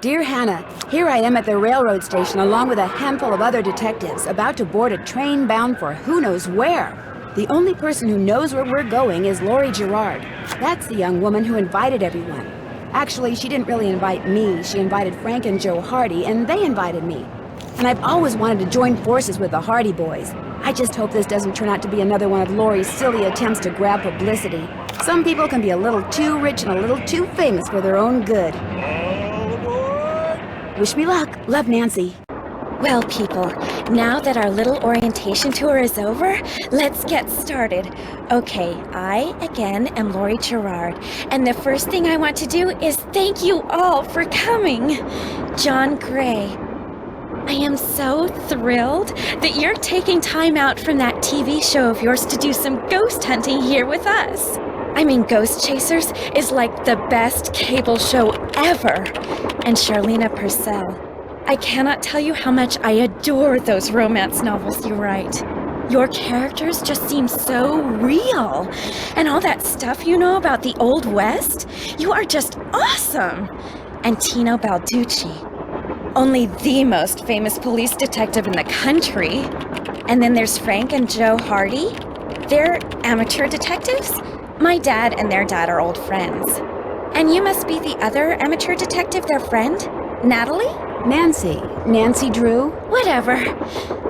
Dear Hannah, here I am at the railroad station along with a handful of other detectives about to board a train bound for who knows where. The only person who knows where we're going is Lori Gerard. That's the young woman who invited everyone. Actually, she didn't really invite me. She invited Frank and Joe Hardy, and they invited me. And I've always wanted to join forces with the Hardy Boys. I just hope this doesn't turn out to be another one of Lori's silly attempts to grab publicity. Some people can be a little too rich and a little too famous for their own good. Wish me luck. Love, Nancy. Well, people, now that our little orientation tour is over, let's get started. Okay, I, again, am Lori Gerard, and the first thing I want to do is thank you all for coming. John Gray. I am so thrilled that you're taking time out from that TV show of yours to do some ghost hunting here with us. I mean, Ghost Chasers is like the best cable show ever. And Charlena Purcell. I cannot tell you how much I adore those romance novels you write. Your characters just seem so real. And all that stuff you know about the Old West, you are just awesome. And Tino Balducci. Only the most famous police detective in the country. And then there's Frank and Joe Hardy. They're amateur detectives. My dad and their dad are old friends. And you must be the other amateur detective, their friend? Natalie? Nancy Drew? Whatever.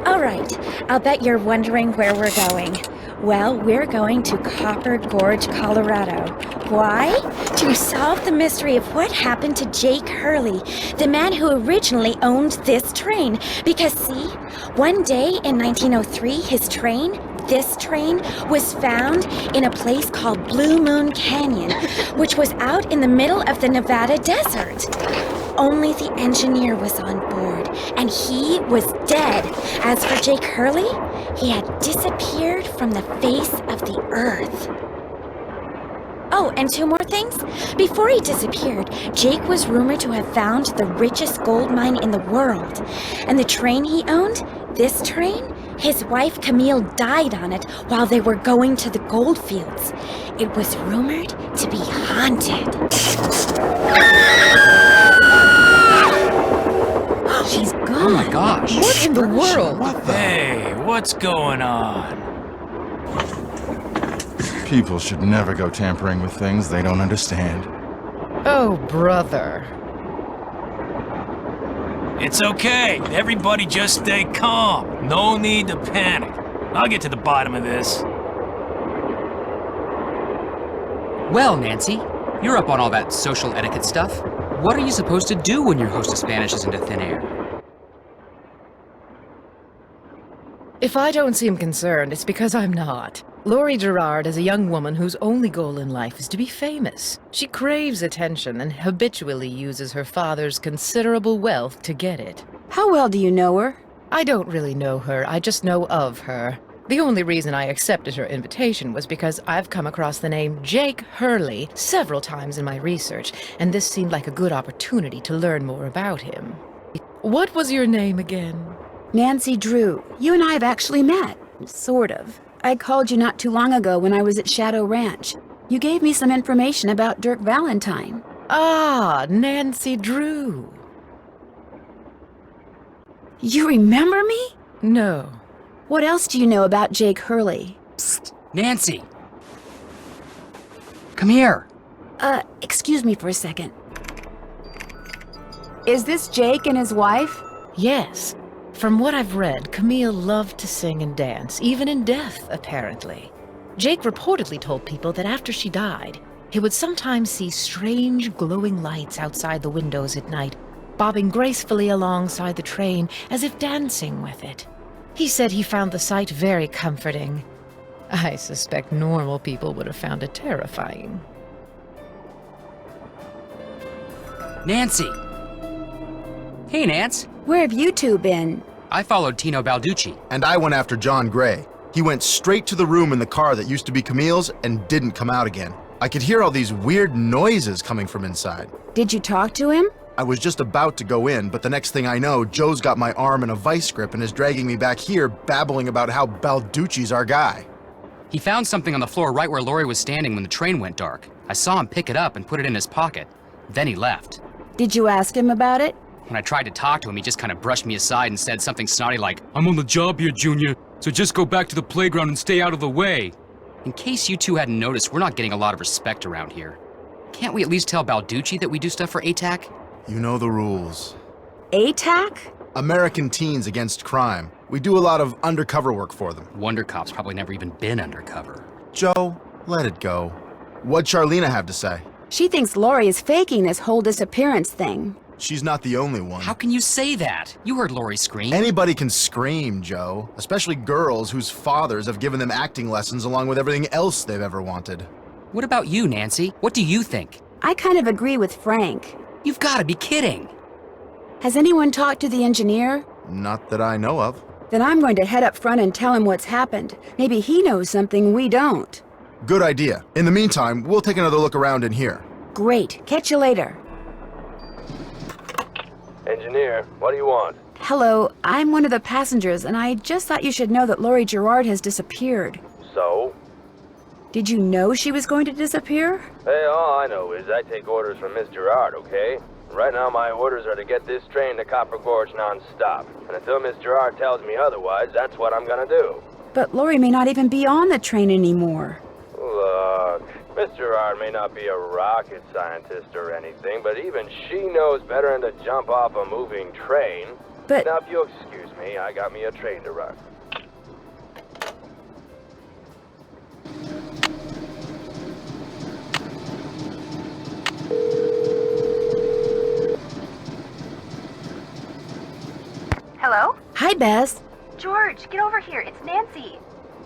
All right, I'll bet you're wondering where we're going. Well, we're going to Copper Gorge, Colorado. Why? To solve the mystery of what happened to Jake Hurley, the man who originally owned this train. Because see, one day in 1903, this train was found in a place called Blue Moon Canyon, which was out in the middle of the Nevada desert. Only the engineer was on board, and he was dead. As for Jake Hurley, he had disappeared from the face of the earth. Oh, and two more things. Before he disappeared, Jake was rumored to have found the richest gold mine in the world. And the train he owned, this train, his wife Camille died on it while they were going to the gold fields. It was rumored to be haunted. She's gone. Oh my gosh. What in the world? Hey, what's going on? People should never go tampering with things they don't understand. Oh, brother. It's okay. Everybody just stay calm. No need to panic. I'll get to the bottom of this. Well, Nancy, you're up on all that social etiquette stuff. What are you supposed to do when your hostess vanishes into thin air? If I don't seem concerned, it's because I'm not. Lori Gerard is a young woman whose only goal in life is to be famous. She craves attention and habitually uses her father's considerable wealth to get it. How well do you know her? I don't really know her, I just know of her. The only reason I accepted her invitation was because I've come across the name Jake Hurley several times in my research, and this seemed like a good opportunity to learn more about him. What was your name again? Nancy Drew. You and I have actually met. Sort of. I called you not too long ago when I was at Shadow Ranch. You gave me some information about Dirk Valentine. Ah, Nancy Drew. You remember me? No. What else do you know about Jake Hurley? Psst, Nancy! Come here! Excuse me for a second. Is this Jake and his wife? Yes. From what I've read, Camille loved to sing and dance, even in death, apparently. Jake reportedly told people that after she died, he would sometimes see strange glowing lights outside the windows at night, bobbing gracefully alongside the train as if dancing with it. He said he found the sight very comforting. I suspect normal people would have found it terrifying. Nancy! Hey, Nance! Where have you two been? I followed Tino Balducci. And I went after John Gray. He went straight to the room in the car that used to be Camille's and didn't come out again. I could hear all these weird noises coming from inside. Did you talk to him? I was just about to go in, but the next thing I know, Joe's got my arm in a vice grip and is dragging me back here, babbling about how Balducci's our guy. He found something on the floor right where Lori was standing when the train went dark. I saw him pick it up and put it in his pocket. Then he left. Did you ask him about it? When I tried to talk to him, he just kind of brushed me aside and said something snotty like, I'm on the job here, Junior, so just go back to the playground and stay out of the way. in case you two hadn't noticed, we're not getting a lot of respect around here. Can't we at least tell Balducci that we do stuff for ATAC? You know the rules. ATAC? American Teens Against Crime. We do a lot of undercover work for them. Wonder Cop's probably never even been undercover. Joe, let it go. What'd Charlena have to say? She thinks Lori is faking this whole disappearance thing. She's not the only one. How can you say that? You heard Lori scream. Anybody can scream, Joe. Especially girls whose fathers have given them acting lessons along with everything else they've ever wanted. What about you, Nancy? What do you think? I kind of agree with Frank. You've got to be kidding. Has anyone talked to the engineer? Not that I know of. Then I'm going to head up front and tell him what's happened. Maybe he knows something we don't. Good idea. In the meantime, we'll take another look around in here. Great. Catch you later. Engineer, what do you want? Hello, I'm one of the passengers, and I just thought you should know that Lori Gerard has disappeared. So? Did you know she was going to disappear? Hey, all I know is I take orders from Miss Gerard, okay? Right now my orders are to get this train to Copper Gorge non-stop. And until Miss Gerard tells me otherwise, that's what I'm gonna do. But Lori may not even be on the train anymore. Look, Miss Gerard may not be a rocket scientist or anything, but even she knows better than to jump off a moving train. But... Now, if you'll excuse me, I got me a train to run. Hello? Hi, Bess. George, get over here. It's Nancy.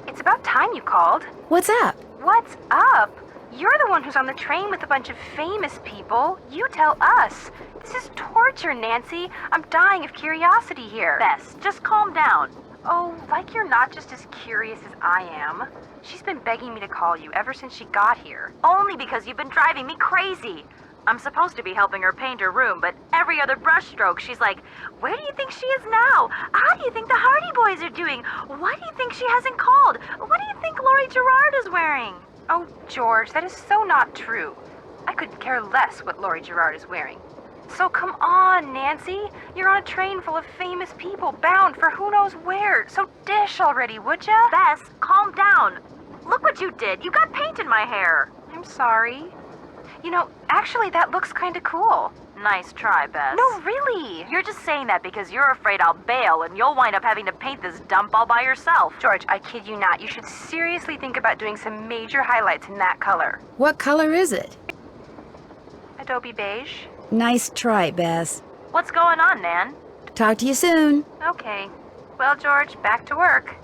It's about time you called. What's up? What's up? You're the one who's on the train with a bunch of famous people. You tell us. This is torture, Nancy. I'm dying of curiosity here. Bess, just calm down. Oh, like you're not just as curious as I am. She's been begging me to call you ever since she got here. Only because you've been driving me crazy. I'm supposed to be helping her paint her room, but every other brushstroke, she's like, where do you think she is now? How do you think the Hardy Boys are doing? Why do you think she hasn't called? What do you think Lori Gerard is wearing? Oh, George, that is so not true. I could care less what Lori Gerard is wearing. So come on, Nancy. You're on a train full of famous people bound for who knows where. So dish already, would ya? Bess, calm down. Look what you did. You got paint in my hair. I'm sorry. You know, actually, that looks kind of cool. Nice try, Bess. No, really. You're just saying that because you're afraid I'll bail and you'll wind up having to paint this dump all by yourself. George, I kid you not. You should seriously think about doing some major highlights in that color. What color is it? Adobe beige. Nice try, Bess. What's going on, Nan? Talk to you soon. Okay. Well, George, back to work.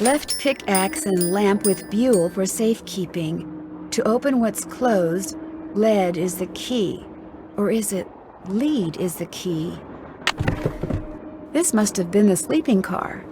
Left pickaxe and lamp with buhl for safekeeping. To open what's closed, lead is the key. Or is it lead is the key? This must have been the sleeping car.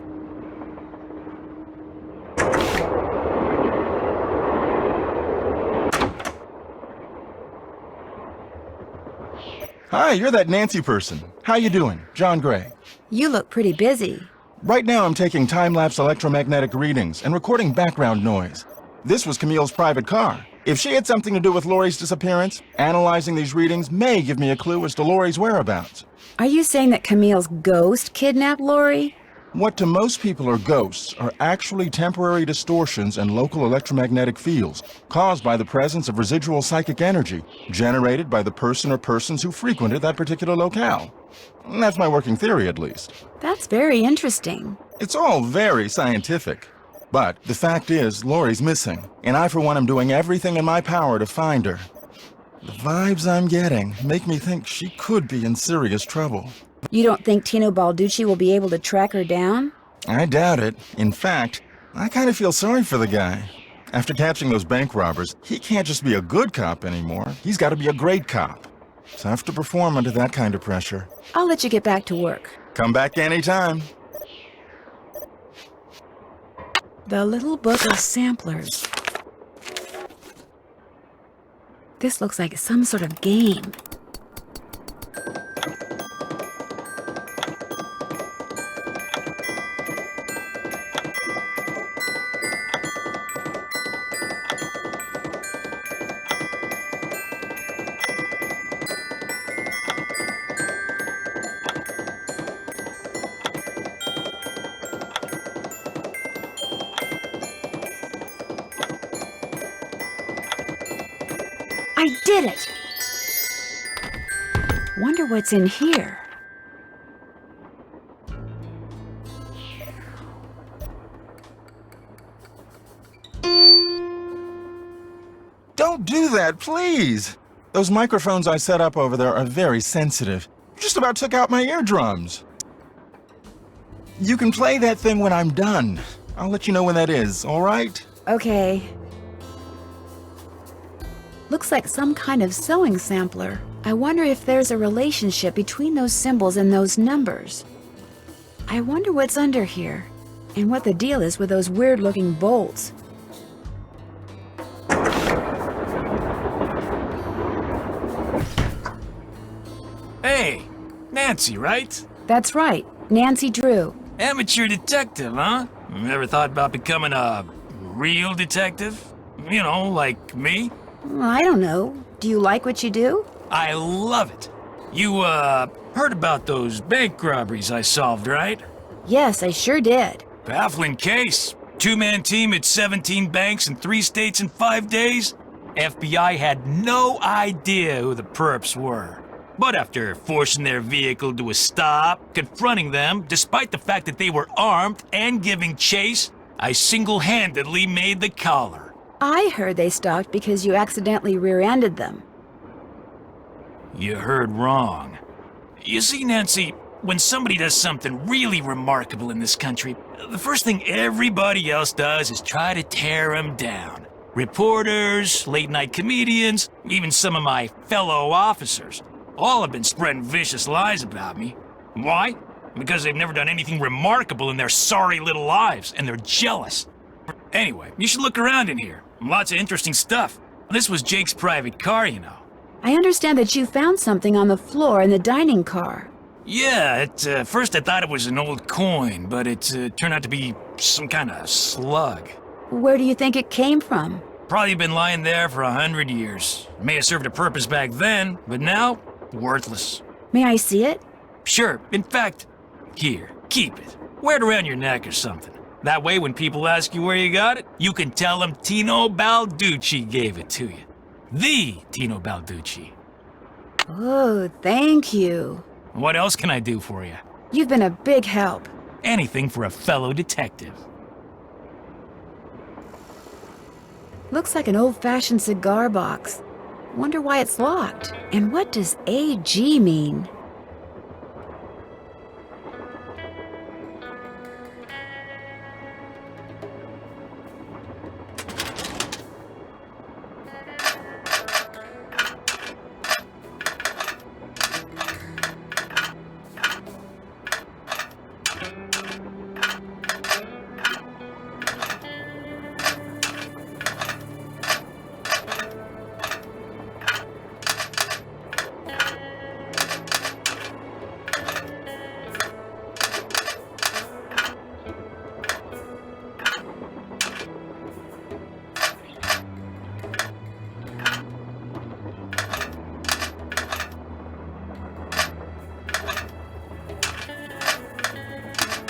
Hi, you're that Nancy person. How you doing? John Gray. You look pretty busy. Right now I'm taking time-lapse electromagnetic readings and recording background noise. This was Camille's private car. If she had something to do with Lori's disappearance, analyzing these readings may give me a clue as to Lori's whereabouts. Are you saying that Camille's ghost kidnapped Lori? What to most people are ghosts are actually temporary distortions in local electromagnetic fields caused by the presence of residual psychic energy generated by the person or persons who frequented that particular locale. That's my working theory, at least. That's very interesting. It's all very scientific. But the fact is, Lori's missing, and I for one am doing everything in my power to find her. The vibes I'm getting make me think she could be in serious trouble. You don't think Tino Balducci will be able to track her down? I doubt it. In fact, I kind of feel sorry for the guy. After catching those bank robbers, he can't just be a good cop anymore. He's got to be a great cop. Tough to perform under that kind of pressure. I'll let you get back to work. Come back anytime. The Little Book of Samplers. This looks like some sort of game. I did it! Wonder what's in here. Don't do that, please! Those microphones I set up over there are very sensitive. Just about took out my eardrums. You can play that thing when I'm done. I'll let you know when that is, all right? Okay. Looks like some kind of sewing sampler. I wonder if there's a relationship between those symbols and those numbers. I wonder what's under here, and what the deal is with those weird-looking bolts. Hey, Nancy, right? That's right, Nancy Drew. Amateur detective, huh? Ever thought about becoming a real detective? You know, like me? I don't know. Do you like what you do? I love it. You, heard about those bank robberies I solved, right? Yes, I sure did. Baffling case. Two-man team at 17 banks in 3 states in 5 days? FBI had no idea who the perps were. But after forcing their vehicle to a stop, confronting them, despite the fact that they were armed and giving chase, I single-handedly made the collar. I heard they stopped because you accidentally rear-ended them. You heard wrong. You see, Nancy, when somebody does something really remarkable in this country, the first thing everybody else does is try to tear them down. Reporters, late-night comedians, even some of my fellow officers. All have been spreading vicious lies about me. Why? Because they've never done anything remarkable in their sorry little lives, and they're jealous. Anyway, you should look around in here. Lots of interesting stuff. This was Jake's private car, you know. I understand that you found something on the floor in the dining car. Yeah, at first I thought it was an old coin, but it turned out to be some kind of slug. Where do you think it came from? Probably been lying there for 100 years. May have served a purpose back then, but now, worthless. May I see it? Sure. In fact, here, keep it. Wear it around your neck or something. That way, when people ask you where you got it, you can tell them Tino Balducci gave it to you. The Tino Balducci. Oh, thank you. What else can I do for you? You've been a big help. Anything for a fellow detective. Looks like an old-fashioned cigar box. Wonder why it's locked. And what does AG mean?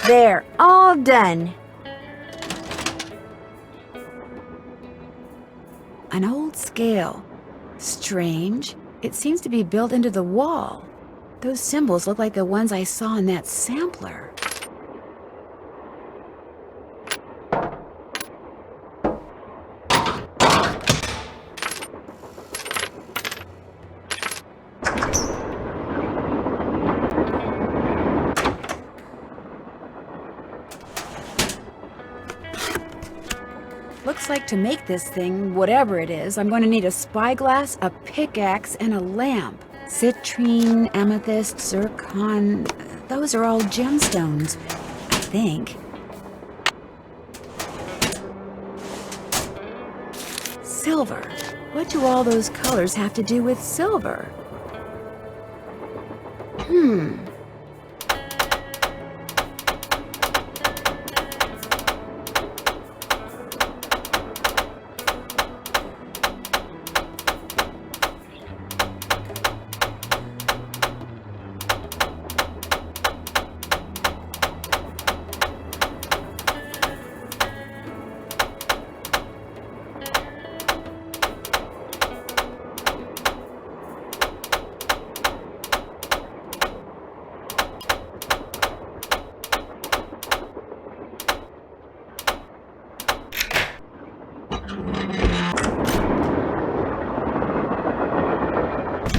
There, all done. An old scale. Strange. It seems to be built into the wall. Those symbols look like the ones I saw in that sampler. Looks like to make this thing, whatever it is, I'm going to need a spyglass, a pickaxe, and a lamp. Citrine, amethyst, zircon... Those are all gemstones, I think. Silver. What do all those colors have to do with silver?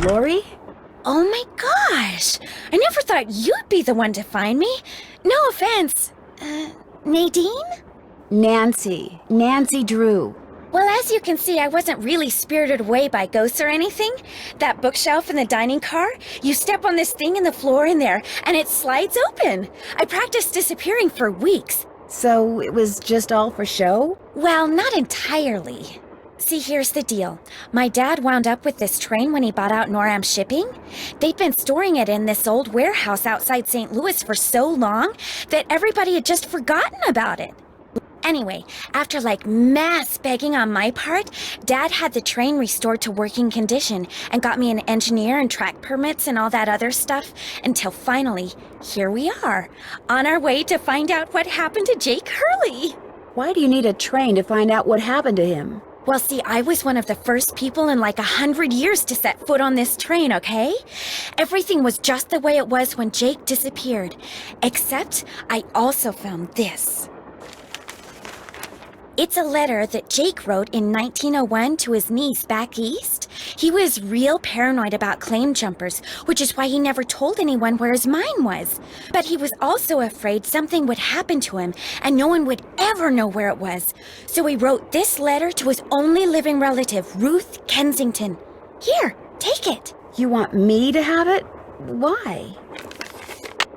Lori? Oh my gosh! I never thought you'd be the one to find me. No offense. Nadine? Nancy. Nancy Drew. Well, as you can see, I wasn't really spirited away by ghosts or anything. That bookshelf in the dining car, you step on this thing in the floor in there, and it slides open. I practiced disappearing for weeks. So it was just all for show? Well, not entirely. See, here's the deal. My dad wound up with this train when he bought out Noram Shipping. They'd been storing it in this old warehouse outside St. Louis for so long that everybody had just forgotten about it. Anyway, after mass begging on my part, Dad had the train restored to working condition and got me an engineer and track permits and all that other stuff until finally, here we are, on our way to find out what happened to Jake Hurley. Why do you need a train to find out what happened to him? Well, see, I was one of the first people in 100 years to set foot on this train, okay? Everything was just the way it was when Jake disappeared. Except I also found this. It's a letter that Jake wrote in 1901 to his niece back east. He was real paranoid about claim jumpers, which is why he never told anyone where his mine was. But he was also afraid something would happen to him and no one would ever know where it was. So he wrote this letter to his only living relative, Ruth Kensington. Here, take it. You want me to have it? Why?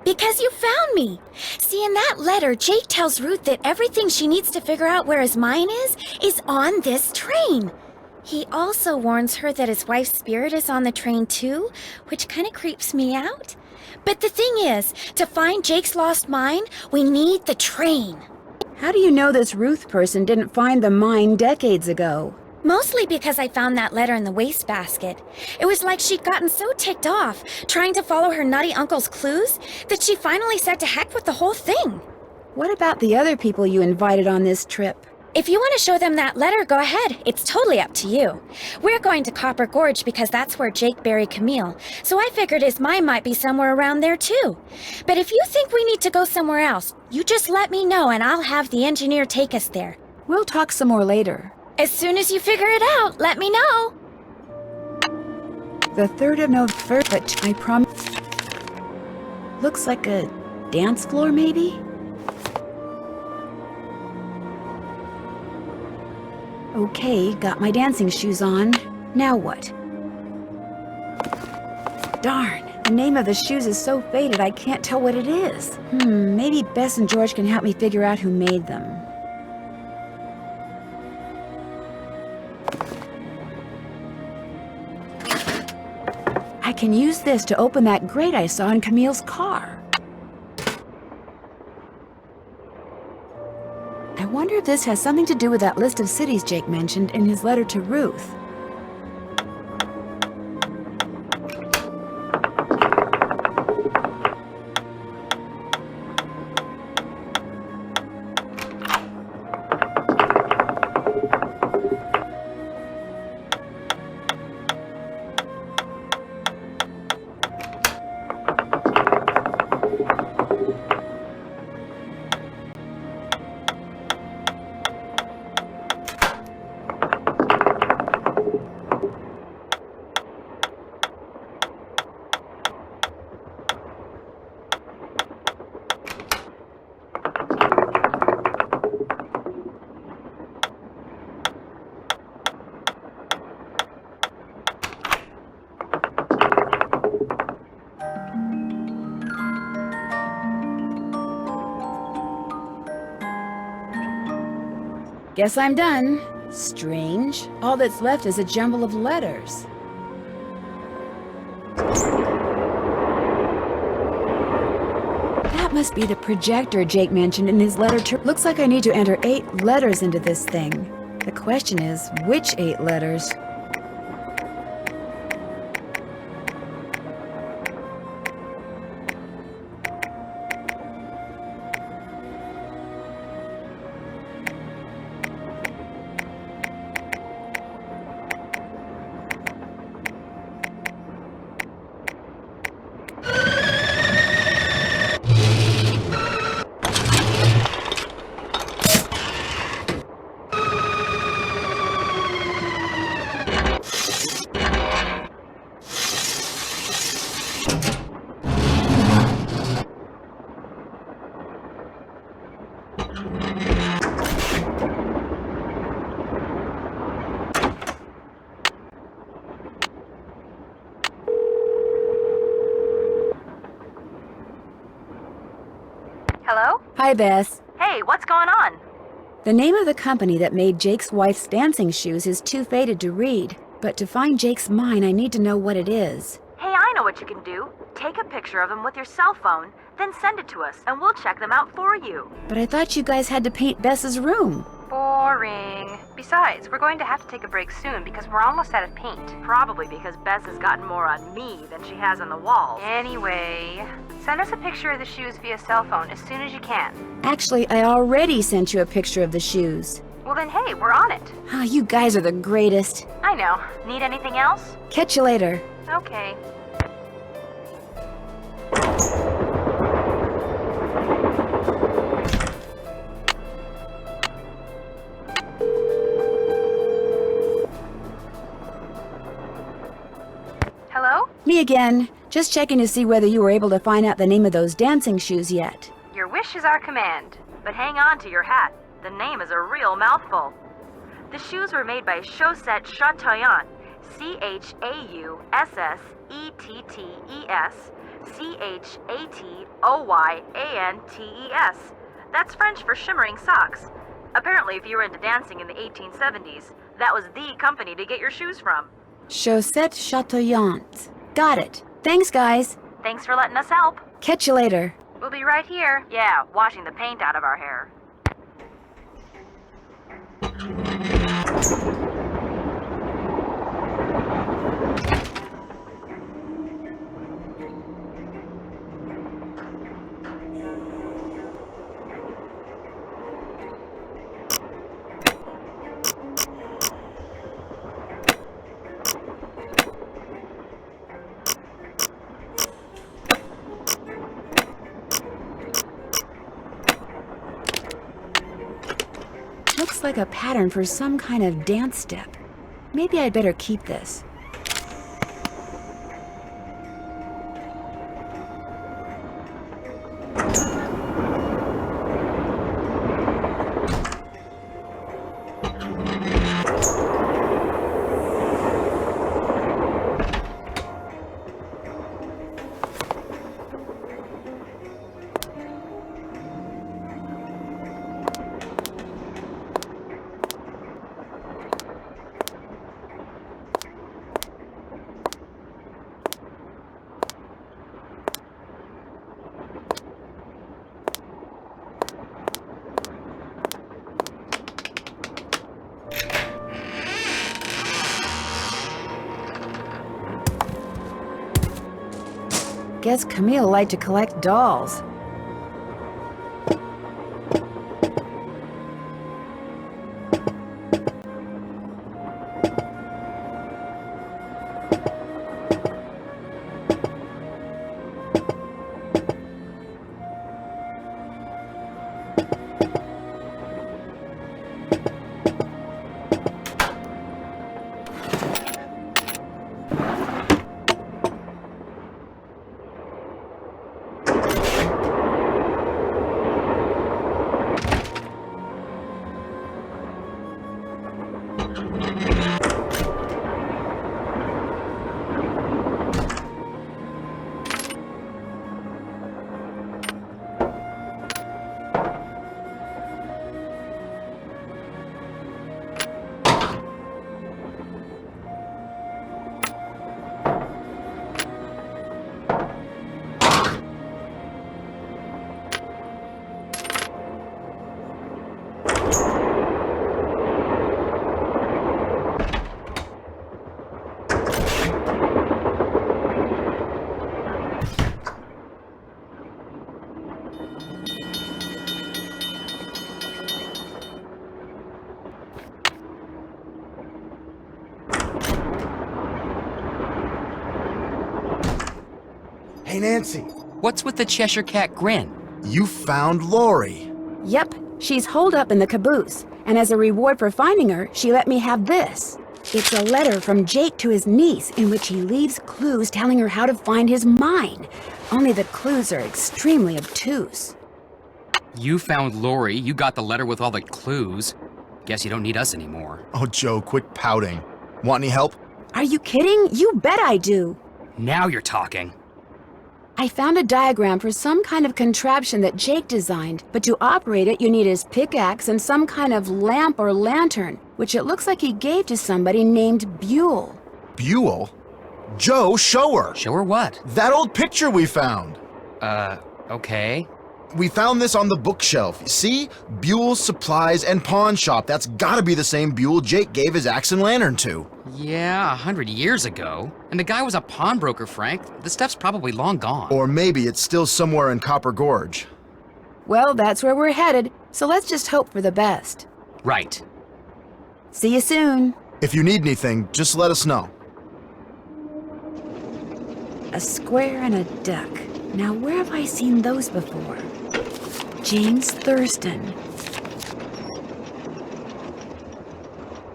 Because you found me. See, in that letter, Jake tells Ruth that everything she needs to figure out where his mine is on this train. He also warns her that his wife's spirit is on the train too, which kind of creeps me out. But the thing is, to find Jake's lost mine, we need the train. How do you know this Ruth person didn't find the mine decades ago? Mostly because I found that letter in the wastebasket. It was like she'd gotten so ticked off trying to follow her nutty uncle's clues that she finally said to heck with the whole thing. What about the other people you invited on this trip? If you want to show them that letter, go ahead. It's totally up to you. We're going to Copper Gorge because that's where Jake buried Camille, so I figured his mine might be somewhere around there too. But if you think we need to go somewhere else, you just let me know and I'll have the engineer take us there. We'll talk some more later. As soon as you figure it out, let me know. The 3rd of November, but I promise. Looks like a dance floor, maybe? Okay, got my dancing shoes on. Now what? Darn, the name of the shoes is so faded I can't tell what it is. Maybe Bess and George can help me figure out who made them. I can use this to open that grate I saw in Camille's car. I wonder if this has something to do with that list of cities Jake mentioned in his letter to Ruth. Guess I'm done. Strange. All that's left is a jumble of letters. That must be the projector Jake mentioned in his letter to... Looks like I need to enter 8 letters into this thing. The question is, which 8 letters? Hello? Hi, Beth. Hey, what's going on? The name of the company that made Jake's wife's dancing shoes is too faded to read, but to find Jake's mine, I need to know what it is. Hey, I know what you can do. Take a picture of them with your cell phone, then send it to us, and we'll check them out for you. But I thought you guys had to paint Bess's room. Boring. Besides, we're going to have to take a break soon because we're almost out of paint. Probably because Bess has gotten more on me than she has on the walls. Anyway, send us a picture of the shoes via cell phone as soon as you can. Actually, I already sent you a picture of the shoes. Well then, hey, we're on it. Ah, you guys are the greatest. I know. Need anything else? Catch you later. Okay. Hello? Me again. Just checking to see whether you were able to find out the name of those dancing shoes yet. Your wish is our command. But hang on to your hat. The name is a real mouthful. The shoes were made by Chaussette Chateauyantes. CHAUSSETTES CHATOYANTES. That's French for shimmering socks. Apparently, if you were into dancing in the 1870s, that was the company to get your shoes from. Chaussette Chateauyantes. Got it. Thanks, guys. Thanks for letting us help. Catch you later. We'll be right here. Yeah, washing the paint out of our hair. Looks like a pattern for some kind of dance step. Maybe I'd better keep this. Guess Camille liked to collect dolls. Hey, Nancy. What's with the Cheshire Cat grin? You found Lori. Yep, she's holed up in the caboose, and as a reward for finding her, she let me have this. It's a letter from Jake to his niece in which he leaves clues telling her how to find his mine. Only the clues are extremely obtuse. You found Lori, you got the letter with all the clues. Guess you don't need us anymore. Oh, Joe, quit pouting. Want any help? Are you kidding? You bet I do. Now you're talking. I found a diagram for some kind of contraption that Jake designed, but to operate it you need his pickaxe and some kind of lamp or lantern, which it looks like he gave to somebody named Buell. Buell? Joe, show her. Show her what? That old picture we found. Okay. We found this on the bookshelf. See? Buell's Supplies and Pawn Shop. That's gotta be the same Buell Jake gave his axe and lantern to. Yeah, 100 years ago. And the guy was a pawnbroker, Frank. The stuff's probably long gone. Or maybe it's still somewhere in Copper Gorge. Well, that's where we're headed, so let's just hope for the best. Right. See you soon. If you need anything, just let us know. A square and a duck. Now, where have I seen those before? James Thurston.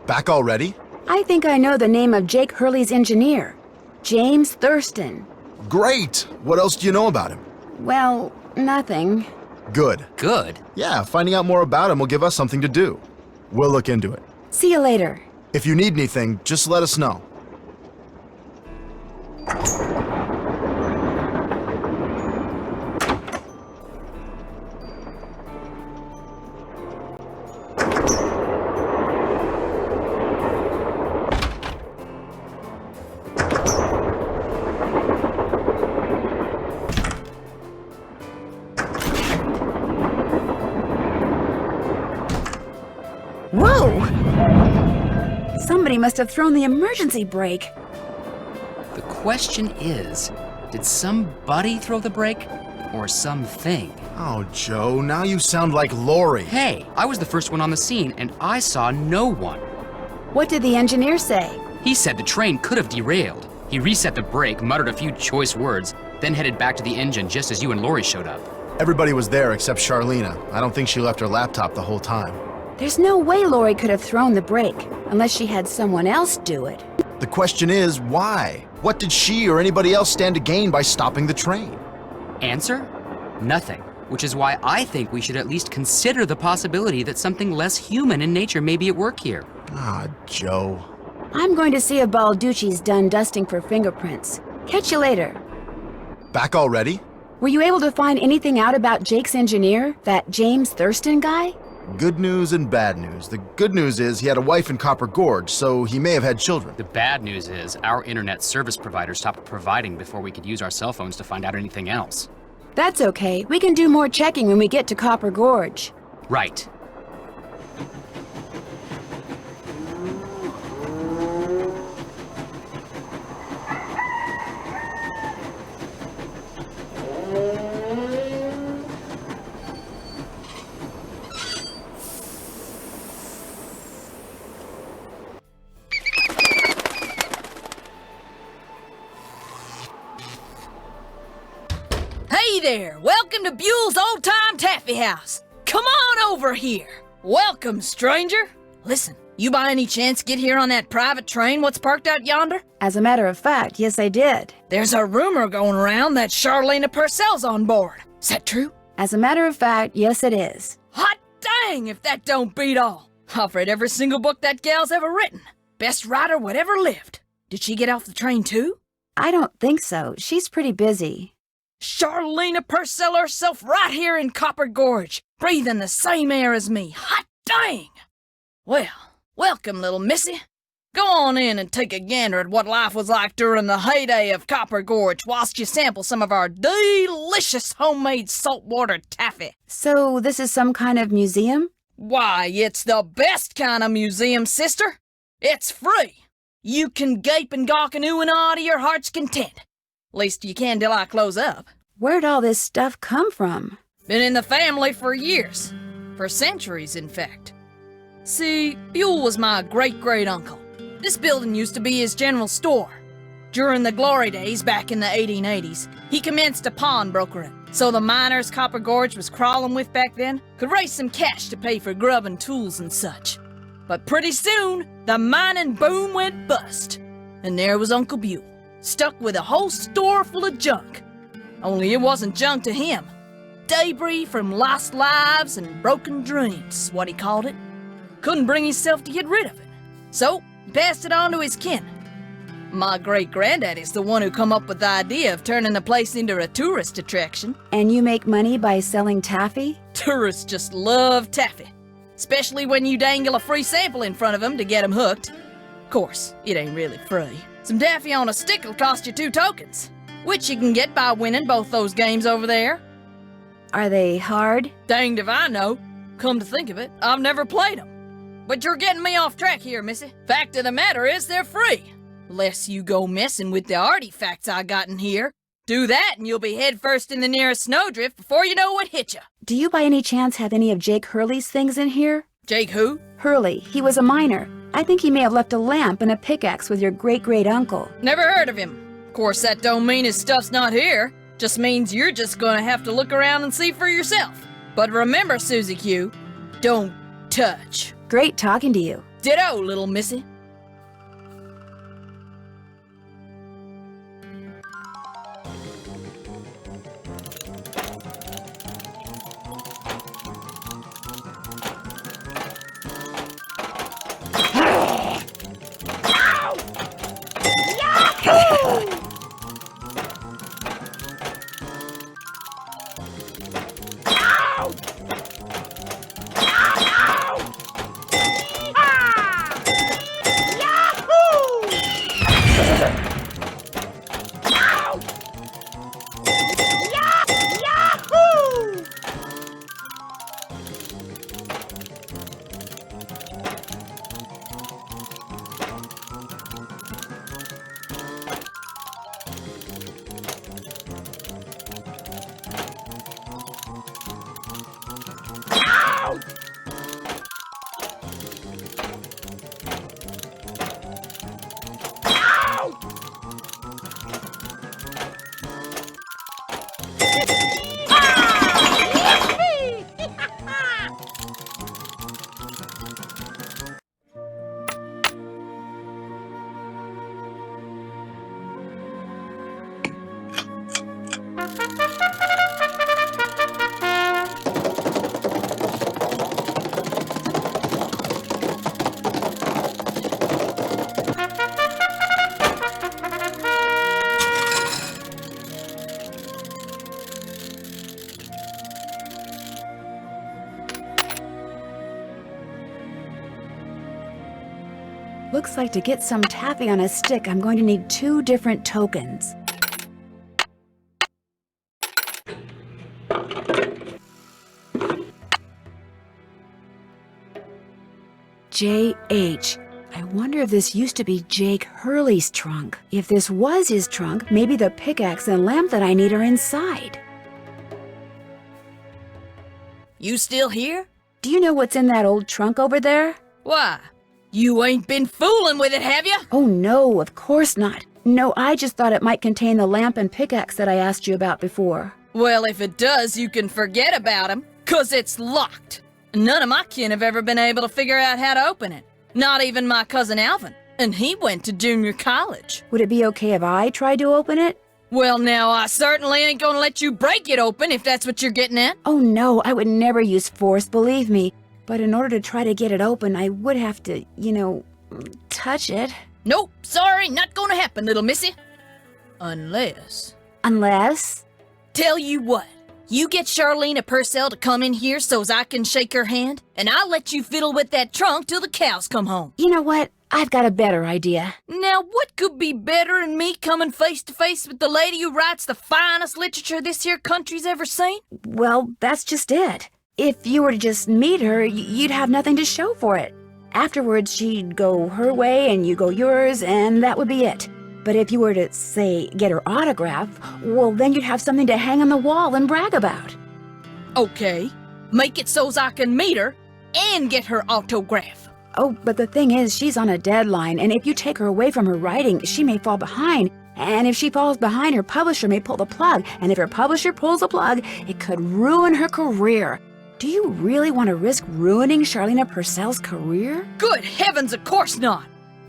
Back already? I think I know the name of Jake Hurley's engineer. James Thurston. Great! What else do you know about him? Well, nothing. Good. Good? Yeah, finding out more about him will give us something to do. We'll look into it. See you later. If you need anything, just let us know. Whoa! Somebody must have thrown the emergency brake. The question is, did somebody throw the brake? Or something? Oh, Joe, now you sound like Lori. Hey, I was the first one on the scene, and I saw no one. What did the engineer say? He said the train could have derailed. He reset the brake, muttered a few choice words, then headed back to the engine just as you and Lori showed up. Everybody was there except Charlena. I don't think she left her laptop the whole time. There's no way Lori could have thrown the brake, unless she had someone else do it. The question is, why? What did she or anybody else stand to gain by stopping the train? Answer? Nothing. Which is why I think we should at least consider the possibility that something less human in nature may be at work here. Ah, Joe. I'm going to see if Balducci's done dusting for fingerprints. Catch you later. Back already? Were you able to find anything out about Jake's engineer, that James Thurston guy? Good news and bad news. The good news is he had a wife in Copper Gorge, so he may have had children. The bad news is our internet service provider stopped providing before we could use our cell phones to find out anything else. That's okay. We can do more checking when we get to Copper Gorge. Right. Hey there! Welcome to Buell's Old Time Taffy House. Come on over here. Welcome, stranger. Listen, you by any chance get here on that private train what's parked out yonder? As a matter of fact, yes I did. There's a rumor going around that Charlena Purcell's on board. Is that true? As a matter of fact, yes it is. Hot dang if that don't beat all. I've read every single book that gal's ever written. Best writer whatever lived. Did she get off the train too? I don't think so. She's pretty busy. Charlena Purcell herself right here in Copper Gorge, breathing the same air as me. Hot dang! Well, welcome, little missy. Go on in and take a gander at what life was like during the heyday of Copper Gorge whilst you sample some of our delicious homemade saltwater taffy. So this is some kind of museum? Why, it's the best kind of museum, sister. It's free. You can gape and gawk and ooh and ah to your heart's content. Least you can till I close up. Where'd all this stuff come from? Been in the family for years. For centuries, in fact. See, Buell was my great-great-uncle. This building used to be his general store. During the glory days back in the 1880s, he commenced a pawnbrokering. So the miners Copper Gorge was crawling with back then could raise some cash to pay for grub and tools and such. But pretty soon, the mining boom went bust. And there was Uncle Buell, stuck with a whole store full of junk. Only it wasn't junk to him. Debris from lost lives and broken dreams, what he called it. Couldn't bring himself to get rid of it. So, he passed it on to his kin. My great-granddaddy's the one who come up with the idea of turning the place into a tourist attraction. And you make money by selling taffy? Tourists just love taffy. Especially when you dangle a free sample in front of them to get them hooked. Of course, it ain't really free. Some taffy on a stick will cost you 2 tokens, which you can get by winning both those games over there. Are they hard? Danged if I know. Come to think of it, I've never played them. But you're getting me off track here, missy. Fact of the matter is they're free. Unless you go messing with the artifacts I got in here. Do that and you'll be headfirst in the nearest snowdrift before you know what hit you. Do you by any chance have any of Jake Hurley's things in here? Jake who? Hurley. He was a miner. I think he may have left a lamp and a pickaxe with your great-great-uncle. Never heard of him. Of course, that don't mean his stuff's not here. Just means you're just gonna have to look around and see for yourself. But remember, Susie Q, don't touch. Great talking to you. Ditto, little missy. Looks like to get some taffy on a stick, I'm going to need 2 different tokens. J.H. I wonder if this used to be Jake Hurley's trunk. If this was his trunk, maybe the pickaxe and lamp that I need are inside. You still here? Do you know what's in that old trunk over there? Why? You ain't been fooling with it, have you? Oh no, of course not. No, I just thought it might contain the lamp and pickaxe that I asked you about before. Well, if it does, you can forget about 'em, 'cause it's locked. None of my kin have ever been able to figure out how to open it. Not even my cousin Alvin, and he went to junior college. Would it be okay if I tried to open it? Well, now, I certainly ain't gonna let you break it open if that's what you're getting at. Oh no, I would never use force, believe me. But in order to try to get it open, I would have to, touch it. Nope, sorry, not gonna happen, little missy. Unless... Unless? Tell you what, you get Charlene Purcell to come in here so's I can shake her hand, and I'll let you fiddle with that trunk till the cows come home. You know what? I've got a better idea. Now, what could be better than me coming face to face with the lady who writes the finest literature this here country's ever seen? Well, that's just it. If you were to just meet her, you'd have nothing to show for it. Afterwards, she'd go her way and you go yours, and that would be it. But if you were to, say, get her autograph, well, then you'd have something to hang on the wall and brag about. Okay, make it so's I can meet her and get her autograph. Oh, but the thing is, she's on a deadline, and if you take her away from her writing, she may fall behind. And if she falls behind, her publisher may pull the plug. And if her publisher pulls the plug, it could ruin her career. Do you really want to risk ruining Charlena Purcell's career? Good heavens, of course not.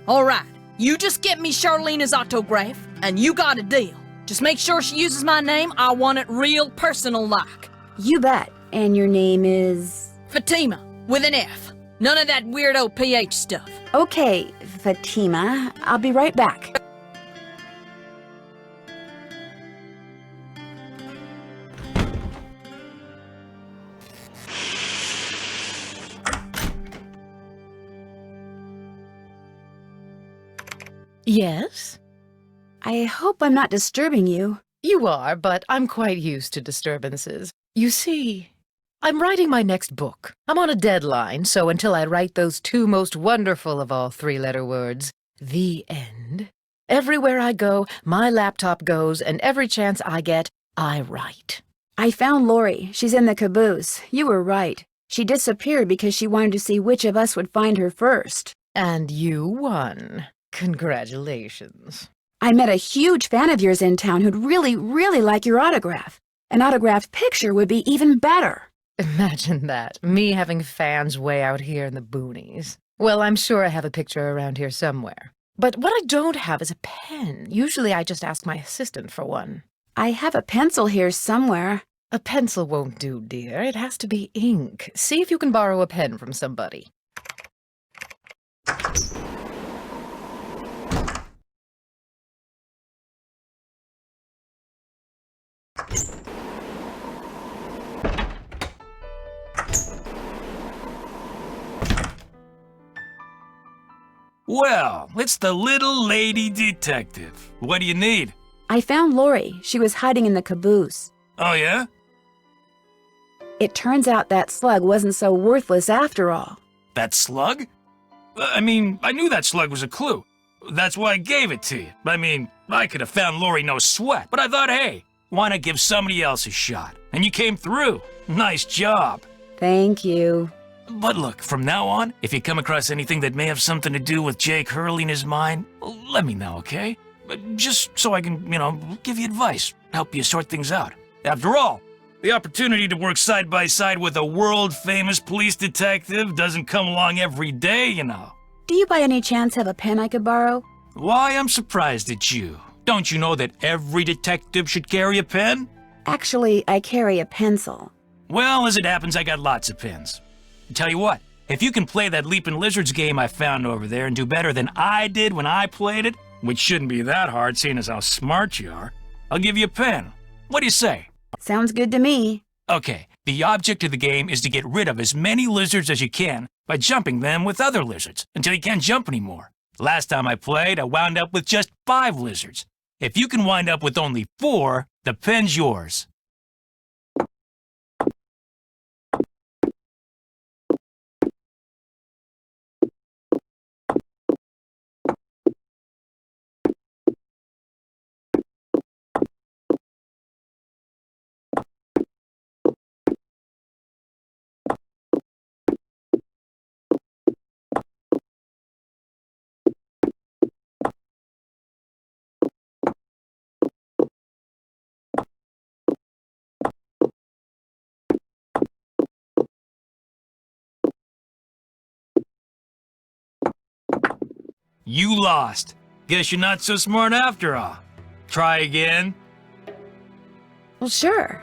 All right, you just get me Charlena's autograph, and you got a deal. Just make sure she uses my name. I want it real personal-like. You bet. And your name is... Fatima, with an F. None of that weirdo PH stuff. Okay, Fatima. I'll be right back. Yes? I hope I'm not disturbing you. You are, but I'm quite used to disturbances. You see, I'm writing my next book. I'm on a deadline, so until I write those two most wonderful of all three-letter words, the end, everywhere I go, my laptop goes, and every chance I get, I write. I found Lori. She's in the caboose. You were right. She disappeared because she wanted to see which of us would find her first. And you won. Congratulations. I met a huge fan of yours in town who'd really, really like your autograph. An autographed picture would be even better. Imagine that, me having fans way out here in the boonies. Well, I'm sure I have a picture around here somewhere. But what I don't have is a pen. Usually I just ask my assistant for one. I have a pencil here somewhere. A pencil won't do, dear. It has to be ink. See if you can borrow a pen from somebody. Well, it's the little lady detective. What do you need? I found Lori. She was hiding in the caboose. Oh, yeah? It turns out that slug wasn't so worthless after all. That slug? I mean, I knew that slug was a clue. That's why I gave it to you. I mean, I could have found Lori no sweat, but I thought, hey, why not give somebody else a shot? And you came through. Nice job. Thank you. But look, from now on, if you come across anything that may have something to do with Jake Hurley in his mind, let me know, okay? Just so I can, give you advice, help you sort things out. After all, the opportunity to work side by side with a world-famous police detective doesn't come along every day, you know. Do you by any chance have a pen I could borrow? Why, I'm surprised at you. Don't you know that every detective should carry a pen? Actually, I carry a pencil. Well, as it happens, I got lots of pens. Tell you what, if you can play that Leapin' Lizards game I found over there and do better than I did when I played it, which shouldn't be that hard seeing as how smart you are, I'll give you a pen. What do you say? Sounds good to me. Okay, the object of the game is to get rid of as many lizards as you can by jumping them with other lizards until you can't jump anymore. Last time I played, I wound up with just 5 lizards. If you can wind up with only 4, the pen's yours. You lost. Guess you're not so smart after all. Try again. Well, sure.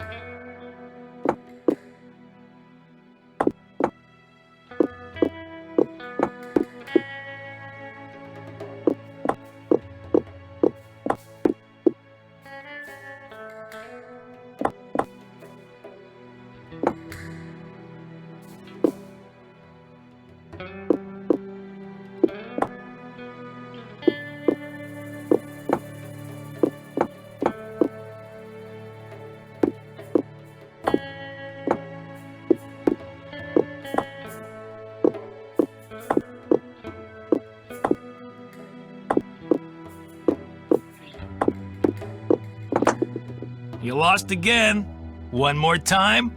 You lost again. One more time?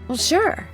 Well, sure.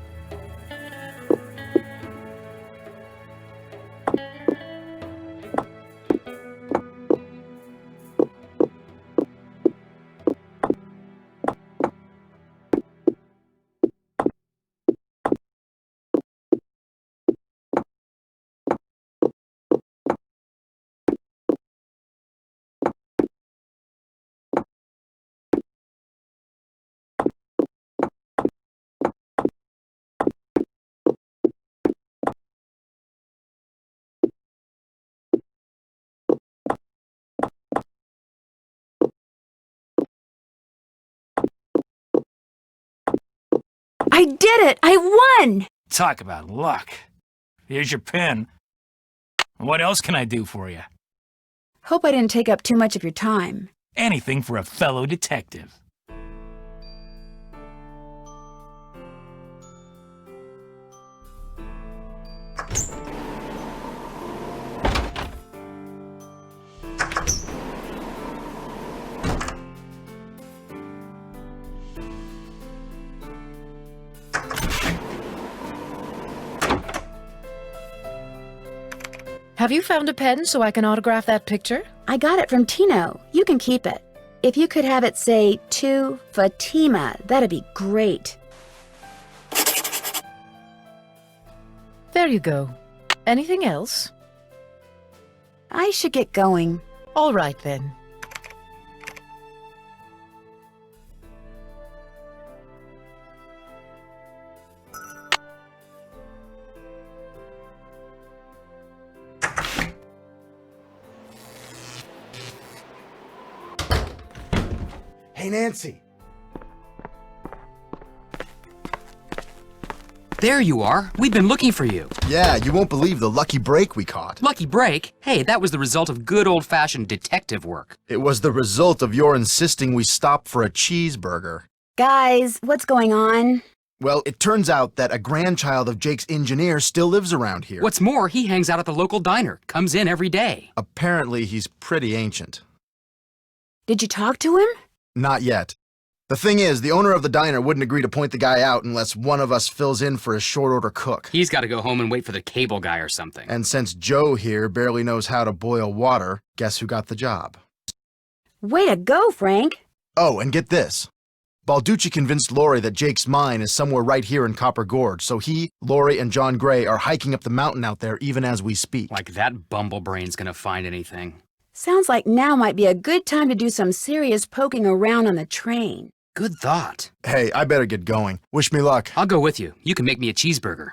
I did it! I won! Talk about luck. Here's your pen. What else can I do for you? Hope I didn't take up too much of your time. Anything for a fellow detective. Have you found a pen so I can autograph that picture? I got it from Tino. You can keep it. If you could have it say, to Fatima, that'd be great. There you go. Anything else? I should get going. All right, then. Hey, Nancy. There you are. We've been looking for you. Yeah, you won't believe the lucky break we caught. Lucky break? Hey, that was the result of good old-fashioned detective work. It was the result of your insisting we stop for a cheeseburger. Guys, what's going on? Well, it turns out that a grandchild of Jake's engineer still lives around here. What's more, he hangs out at the local diner, comes in every day. Apparently, he's pretty ancient. Did you talk to him? Not yet. The thing is, the owner of the diner wouldn't agree to point the guy out unless one of us fills in for his short-order cook. He's got to go home and wait for the cable guy or something. And since Joe here barely knows how to boil water, guess who got the job? Way to go, Frank. Oh, and get this. Balducci convinced Lori that Jake's mine is somewhere right here in Copper Gorge, so he, Lori, and John Gray are hiking up the mountain out there even as we speak. Like that bumblebrain's gonna find anything. Sounds like now might be a good time to do some serious poking around on the train. Good thought. Hey, I better get going. Wish me luck. I'll go with you. You can make me a cheeseburger.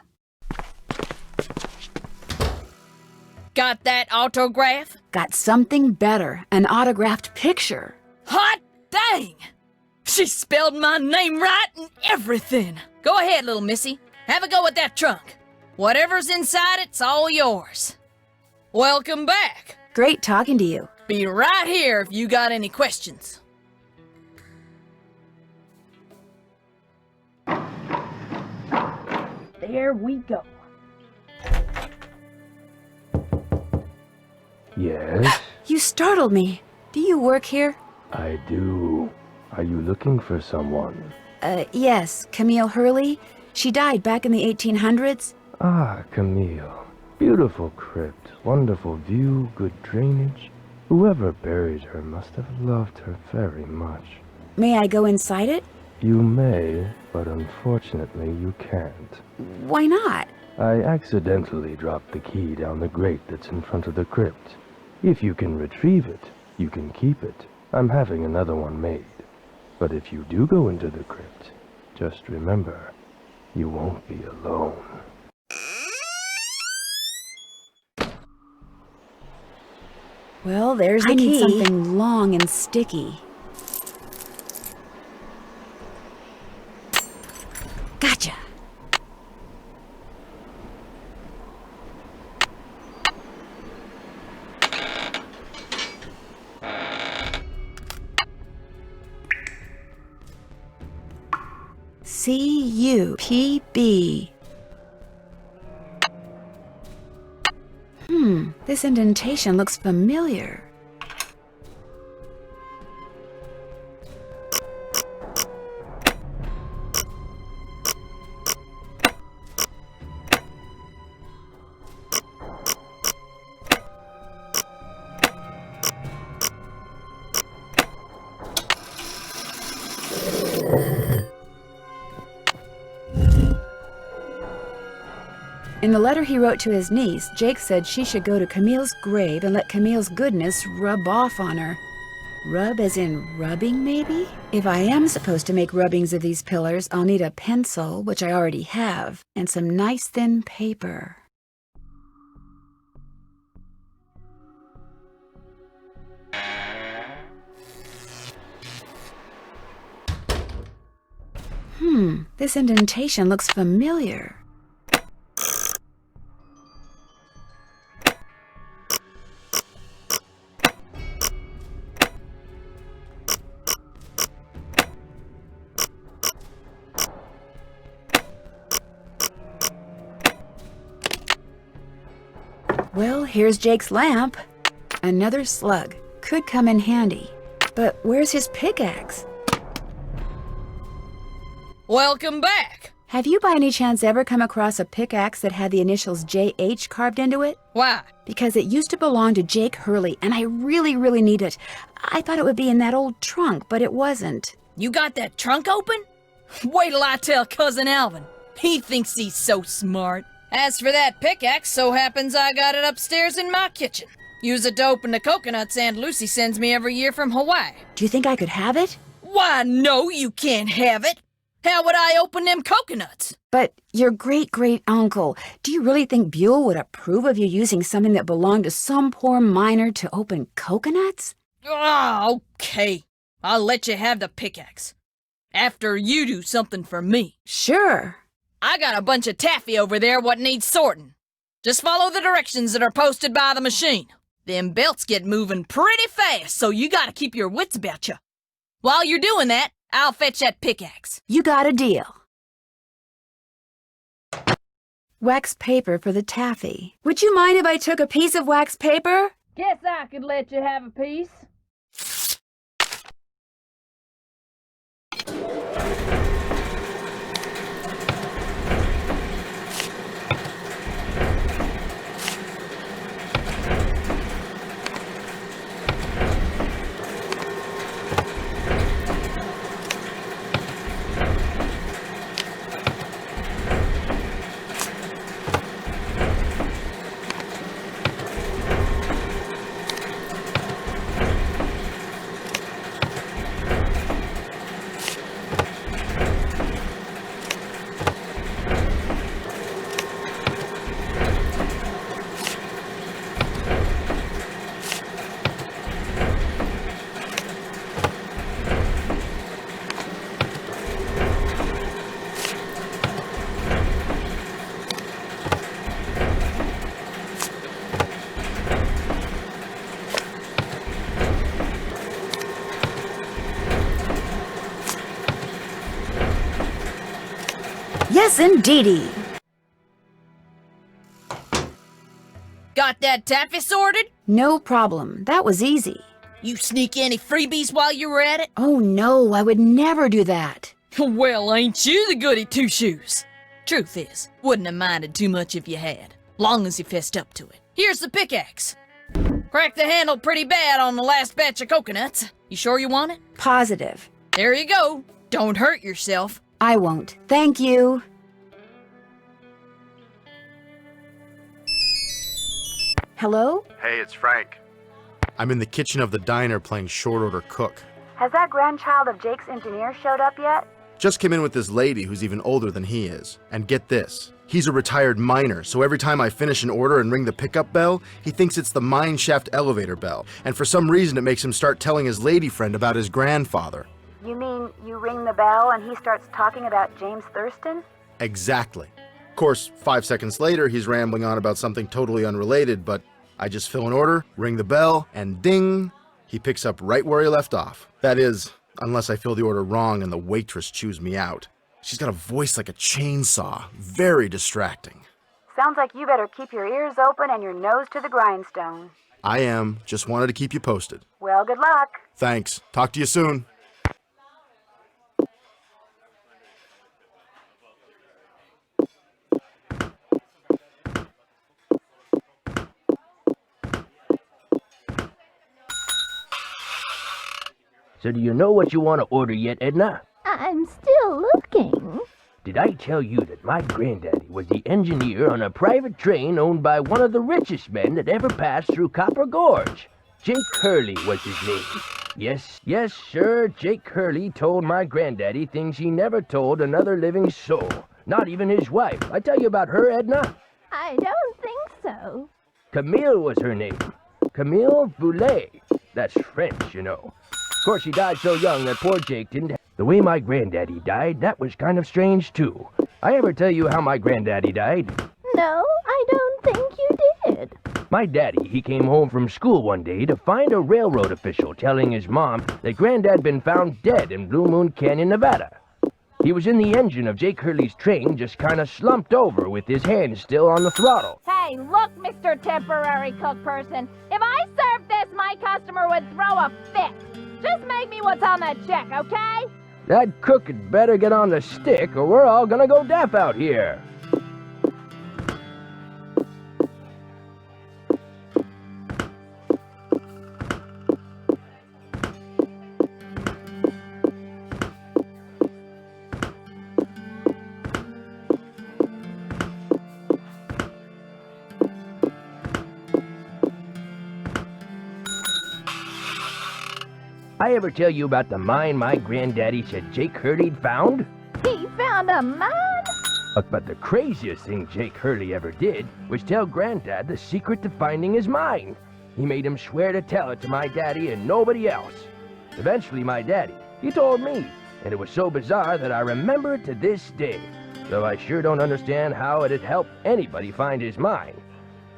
Got that autograph? Got something better, an autographed picture. Hot dang! She spelled my name right and everything. Go ahead, little missy. Have a go at that trunk. Whatever's inside, it's all yours. Welcome back. Great talking to you. Be right here if you got any questions. There we go. Yes, You startled me. Do you work here? I do. Are you looking for someone? Yes, Camille Hurley. She died back in the 1800s. Ah, Camille. Beautiful crypt, wonderful view, good drainage. Whoever buried her must have loved her very much. May I go inside it? You may, but unfortunately you can't. Why not? I accidentally dropped the key down the grate that's in front of the crypt. If you can retrieve it, you can keep it. I'm having another one made. But if you do go into the crypt, just remember, you won't be alone. Well, there's the key. I need something long and sticky. Gotcha. C-U-P-B. This indentation looks familiar. In the letter he wrote to his niece, Jake said she should go to Camille's grave and let Camille's goodness rub off on her. Rub as in rubbing, maybe? If I am supposed to make rubbings of these pillars, I'll need a pencil, which I already have, and some nice thin paper. This indentation looks familiar. Well, here's Jake's lamp. Another slug. Could come in handy. But where's his pickaxe? Welcome back! Have you by any chance ever come across a pickaxe that had the initials JH carved into it? Why? Because it used to belong to Jake Hurley, and I really, really need it. I thought it would be in that old trunk, but it wasn't. You got that trunk open? Wait till I tell Cousin Alvin. He thinks he's so smart. As for that pickaxe, so happens I got it upstairs in my kitchen. Use it to open the coconuts Aunt Lucy sends me every year from Hawaii. Do you think I could have it? Why, no, you can't have it. How would I open them coconuts? But your great-great-uncle, do you really think Buell would approve of you using something that belonged to some poor miner to open coconuts? Oh, okay. I'll let you have the pickaxe. After you do something for me. Sure. I got a bunch of taffy over there what needs sorting. Just follow the directions that are posted by the machine. Them belts get moving pretty fast, so you gotta keep your wits about you. While you're doing that, I'll fetch that pickaxe. You got a deal. Wax paper for the taffy. Would you mind if I took a piece of wax paper? Guess I could let you have a piece. Yes, indeedy. Got that taffy sorted? No problem. That was easy. You sneak any freebies while you were at it? Oh no, I would never do that. Well, ain't you the goody two-shoes? Truth is, wouldn't have minded too much if you had, long as you fessed up to it. Here's the pickaxe. Cracked the handle pretty bad on the last batch of coconuts. You sure you want it? Positive. There you go. Don't hurt yourself. I won't. Thank you. Hello? Hey, it's Frank. I'm in the kitchen of the diner playing short order cook. Has that grandchild of Jake's engineer showed up yet? Just came in with this lady who's even older than he is. And get this, he's a retired miner, so every time I finish an order and ring the pickup bell, he thinks it's the mine shaft elevator bell. And for some reason it makes him start telling his lady friend about his grandfather. You mean you ring the bell and he starts talking about James Thurston? Exactly. Of course, 5 seconds later, he's rambling on about something totally unrelated, but I just fill an order, ring the bell, and ding, he picks up right where he left off. That is, unless I fill the order wrong and the waitress chews me out. She's got a voice like a chainsaw, very distracting. Sounds like you better keep your ears open and your nose to the grindstone. I am, just wanted to keep you posted. Well, good luck. Thanks, talk to you soon. So do you know what you want to order yet, Edna? I'm still looking. Did I tell you that my granddaddy was the engineer on a private train owned by one of the richest men that ever passed through Copper Gorge? Jake Hurley was his name. Yes, sir, Jake Hurley told my granddaddy things he never told another living soul. Not even his wife. I tell you about her, Edna? I don't think so. Camille was her name. Camille Boulet. That's French, you know. Of course, she died so young that poor Jake didn't have... The way my granddaddy died, that was kind of strange, too. I ever tell you how my granddaddy died? No, I don't think you did. My daddy, he came home from school one day to find a railroad official telling his mom that Granddad been found dead in Blue Moon Canyon, Nevada. He was in the engine of Jake Hurley's train, just kind of slumped over with his hands still on the throttle. Hey, look, Mr. Temporary Cook Person. If I served this, my customer would throw a fit. Just make me what's on that check, okay? That cook had better get on the stick or we're all gonna go deaf out here. I ever tell you about the mine my granddaddy said Jake Hurley'd found? He found a mine? But the craziest thing Jake Hurley ever did was tell Granddad the secret to finding his mine. He made him swear to tell it to my daddy and nobody else. Eventually my daddy, he told me, and it was so bizarre that I remember it to this day, though I sure don't understand how it'd help anybody find his mine.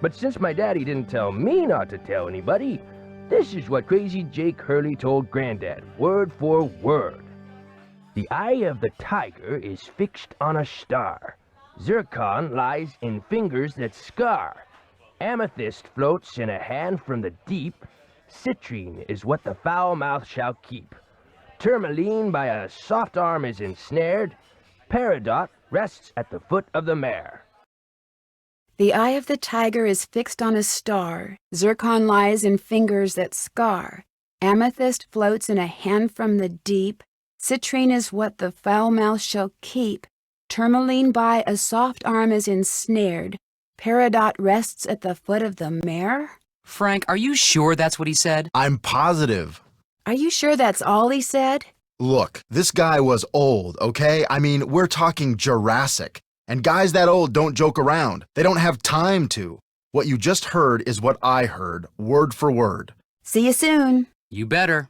But since my daddy didn't tell me not to tell anybody, this is what crazy Jake Hurley told Granddad, word for word. The eye of the tiger is fixed on a star. Zircon lies in fingers that scar. Amethyst floats in a hand from the deep. Citrine is what the foul mouth shall keep. Tourmaline by a soft arm is ensnared. Peridot rests at the foot of the mare. The eye of the tiger is fixed on a star. Zircon lies in fingers that scar. Amethyst floats in a hand from the deep. Citrine is what the foul mouth shall keep. Tourmaline by a soft arm is ensnared. Peridot rests at the foot of the mare? Frank, are you sure that's what he said? I'm positive. Are you sure that's all he said? Look, this guy was old, okay? I mean, we're talking Jurassic. And guys that old don't joke around. They don't have time to. What you just heard is what I heard, word for word. See you soon. You better.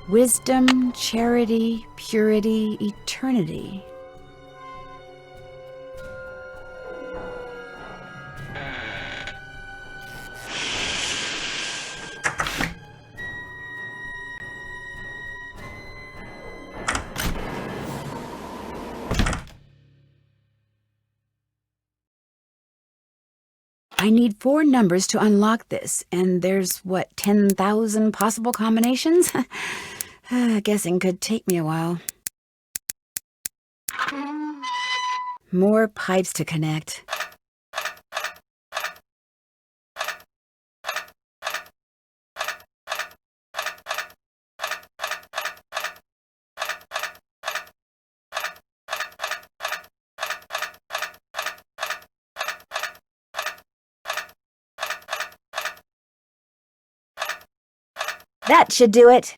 Wisdom, charity, purity, eternity. I need 4 numbers to unlock this, and there's, what, 10,000 possible combinations? Guessing could take me a while. More pipes to connect. That should do it.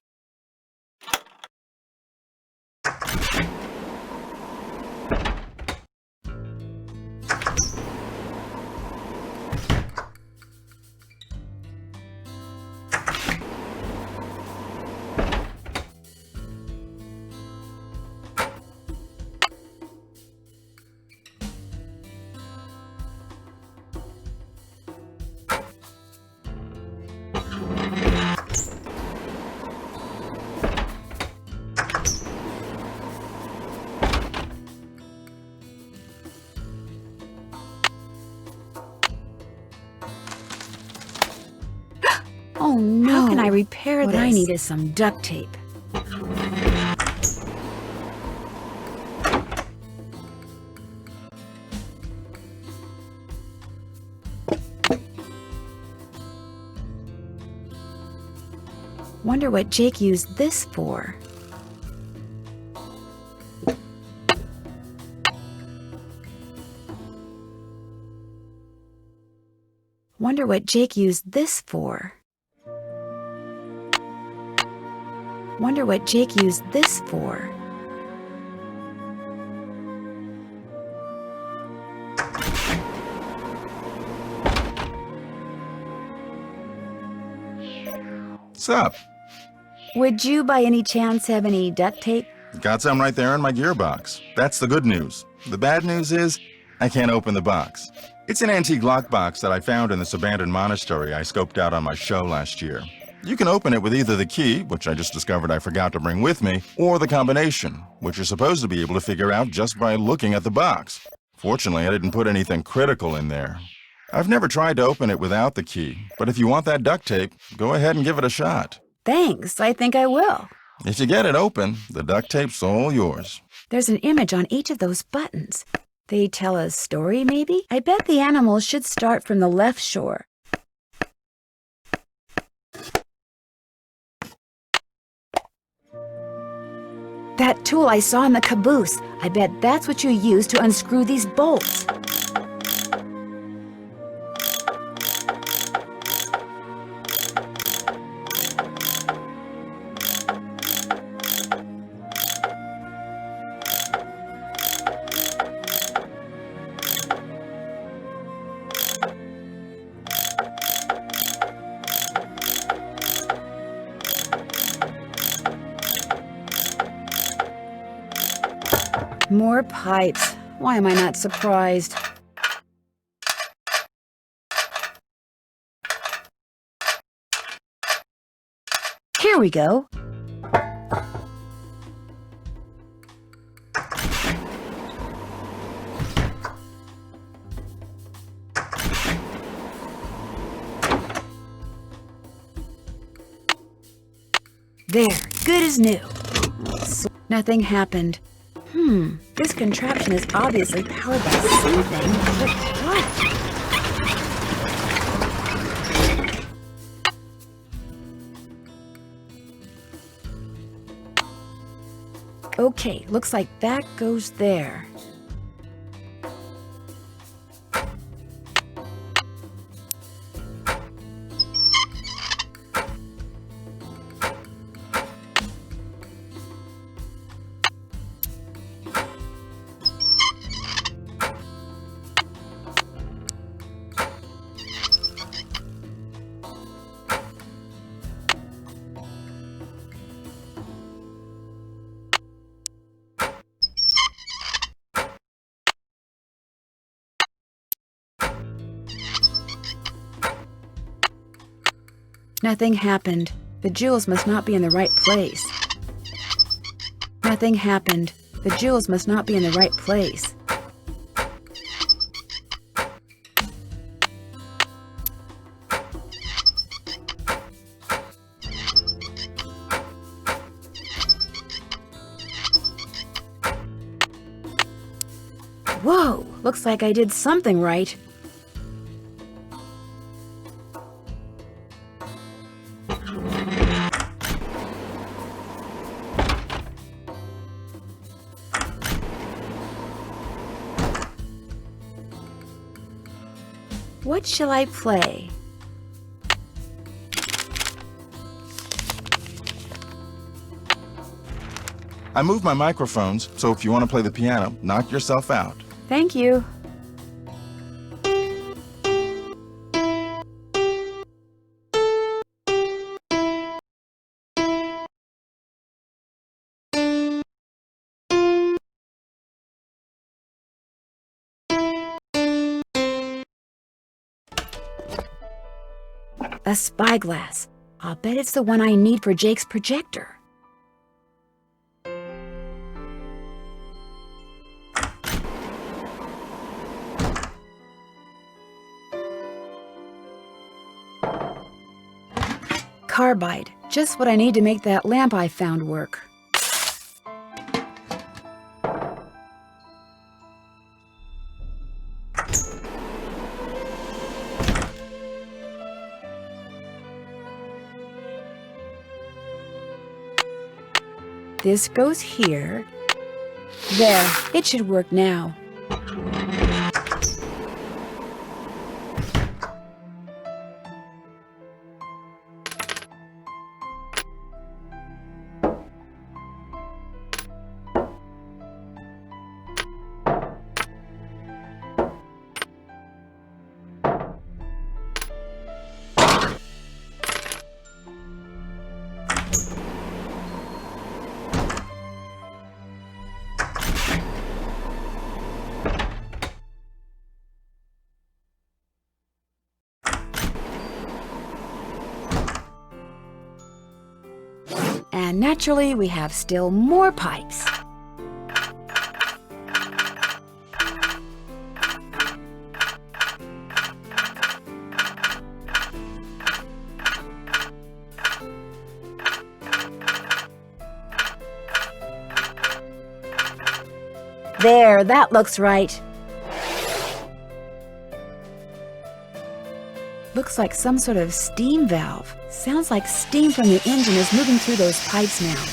Oh no. How can I repair what this? I need is some duct tape. Wonder what Jake used this for. Wonder what Jake used this for. Wonder what Jake used this for. What's up? Would you by any chance have any duct tape? Got some right there in my gearbox. That's the good news. The bad news is, I can't open the box. It's an antique lockbox that I found in this abandoned monastery I scoped out on my show last year. You can open it with either the key, which I just discovered I forgot to bring with me, or the combination, which you're supposed to be able to figure out just by looking at the box. Fortunately, I didn't put anything critical in there. I've never tried to open it without the key, but if you want that duct tape, go ahead and give it a shot. Thanks, I think I will. If you get it open, the duct tape's all yours. There's an image on each of those buttons. They tell a story, maybe? I bet the animals should start from the left shore. That tool I saw in the caboose. I bet that's what you use to unscrew these bolts. More pipes. Why am I not surprised? Here we go. There, good as new. Nothing happened. This contraption is obviously powered by something, but what? Okay, looks like that goes there. Nothing happened. The jewels must not be in the right place. Nothing happened. The jewels must not be in the right place. Whoa! Looks like I did something right. What shall I play? I moved my microphones, so if you want to play the piano, knock yourself out. Thank you. A spyglass. I'll bet it's the one I need for Jake's projector. carbide. Just what I need to make that lamp I found work. This goes here. There, it should work now. And naturally, we have still more pipes. There, that looks right. Looks like some sort of steam valve. Sounds like steam from the engine is moving through those pipes now.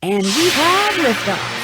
And we have liftoff.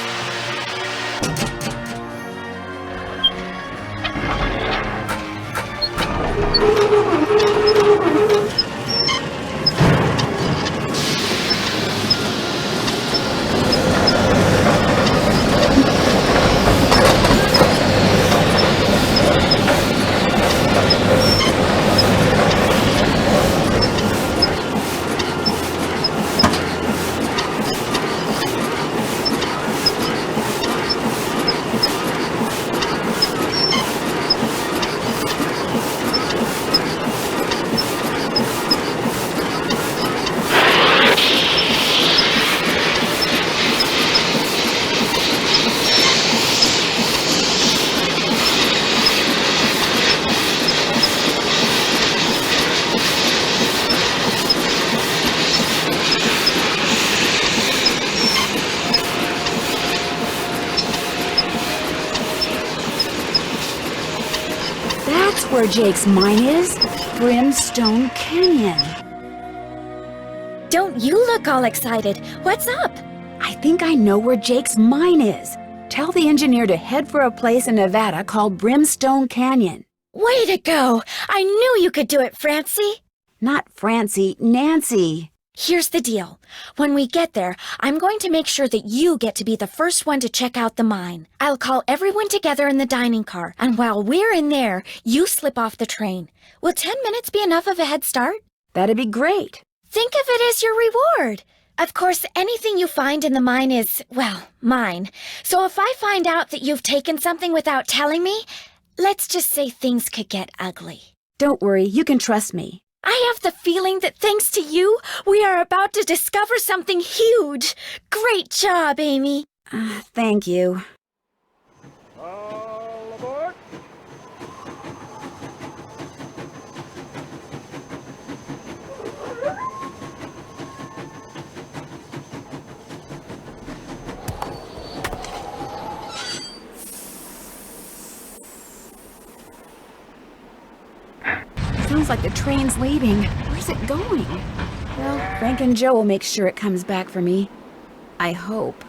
That's where Jake's mine is. Brimstone Canyon. Don't you look all excited. What's up? I think I know where Jake's mine is. Tell the engineer to head for a place in Nevada called Brimstone Canyon. Way to go! I knew you could do it, Francie. Not Francie, Nancy. Here's the deal. When we get there, I'm going to make sure that you get to be the first one to check out the mine. I'll call everyone together in the dining car, and while we're in there, you slip off the train. Will 10 minutes be enough of a head start? That'd be great. Think of it as your reward. Of course, anything you find in the mine is, well, mine. So if I find out that you've taken something without telling me, let's just say things could get ugly. Don't worry, you can trust me. I have the feeling that thanks to you, we are about to discover something huge. Great job, Amy. Thank you. All aboard. Sounds like the train's leaving. Where's it going? Well, Frank and Joe will make sure it comes back for me. I hope.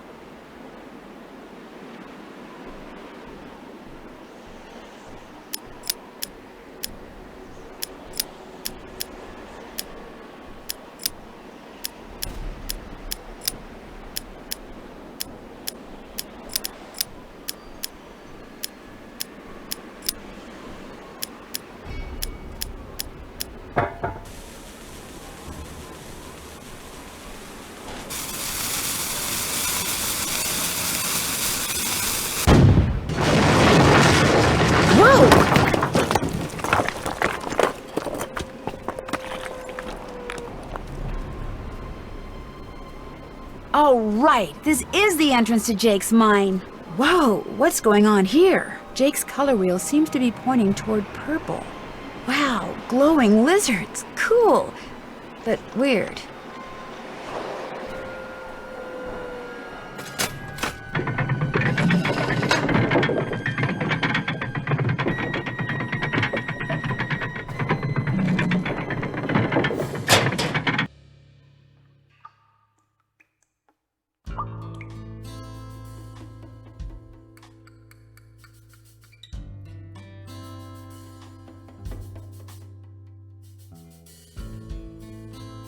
right. This is the entrance to Jake's mine. Whoa, what's going on here? Jake's color wheel seems to be pointing toward purple. Wow, glowing lizards. Cool, but weird.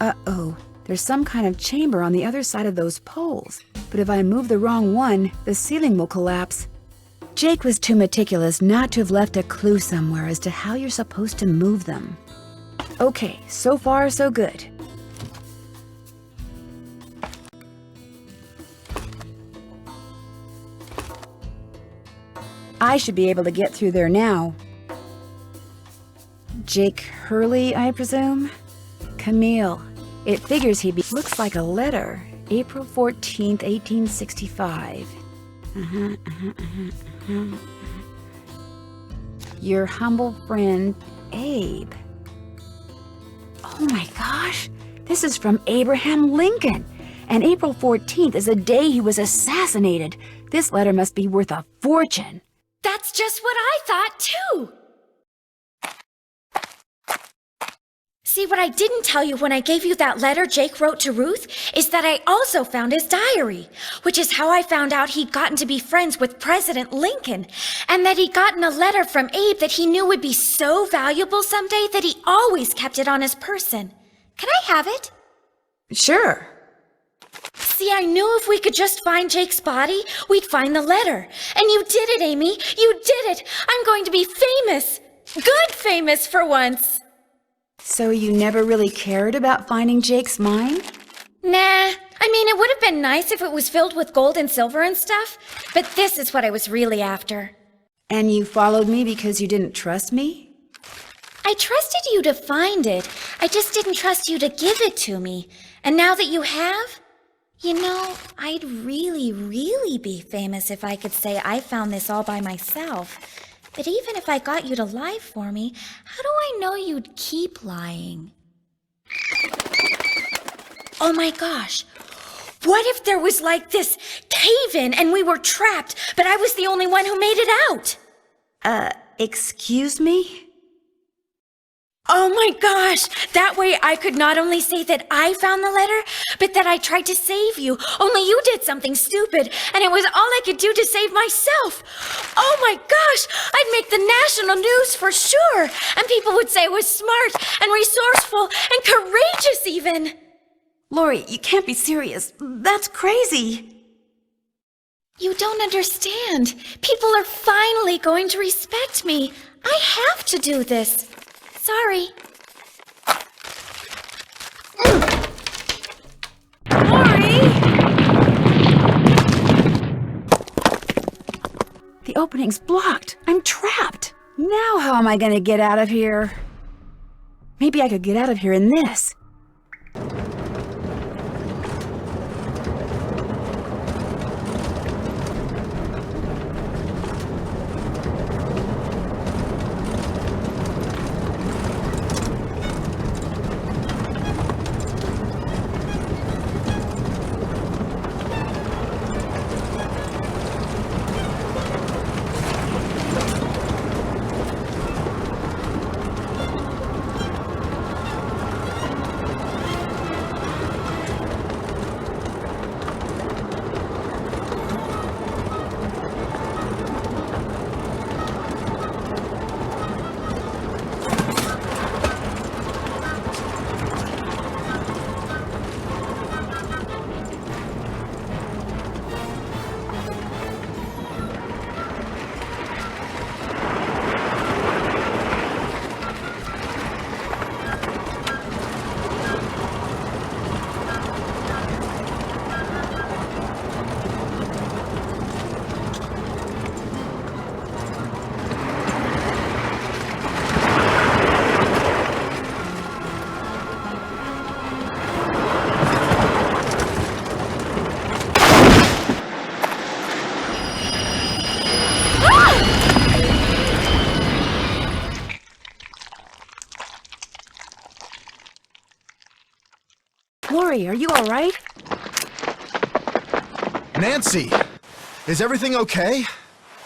Uh-oh, there's some kind of chamber on the other side of those poles. But if I move the wrong one, the ceiling will collapse. Jake was too meticulous not to have left a clue somewhere as to how you're supposed to move them. Okay, so far so good. I should be able to get through there now. Jake Hurley, I presume? Camille. It figures he'd be... Looks like a letter. April 14th, 1865. Your humble friend, Abe. Oh my gosh! This is from Abraham Lincoln! And April 14th is the day he was assassinated. This letter must be worth a fortune. That's just what I thought, too! See, what I didn't tell you when I gave you that letter Jake wrote to Ruth is that I also found his diary, which is how I found out he'd gotten to be friends with President Lincoln, and that he'd gotten a letter from Abe that he knew would be so valuable someday that he always kept it on his person. Can I have it? Sure. See, I knew if we could just find Jake's body, we'd find the letter. And you did it, Amy. You did it. I'm going to be famous. Good famous for once. So you never really cared about finding Jake's mine? Nah. I mean, it would have been nice if it was filled with gold and silver and stuff, but this is what I was really after. And you followed me because you didn't trust me? I trusted you to find it. I just didn't trust you to give it to me. And now that you have, you know, I'd really be famous if I could say I found this all by myself. But even if I got you to lie for me, how do I know you'd keep lying? Oh my gosh. What if there was like this cave-in and we were trapped, but I was the only one who made it out? Excuse me? Oh my gosh! That way I could not only say that I found the letter, but that I tried to save you, only you did something stupid, and it was all I could do to save myself. Oh my gosh! I'd make the national news for sure, and people would say I was smart and resourceful and courageous even. Lori, you can't be serious. That's crazy. You don't understand. People are finally going to respect me. I have to do this. Sorry. Lori! The opening's blocked. I'm trapped. Now how am I gonna get out of here? Maybe I could get out of here in this. Lori, are you all right? Nancy! Is everything okay?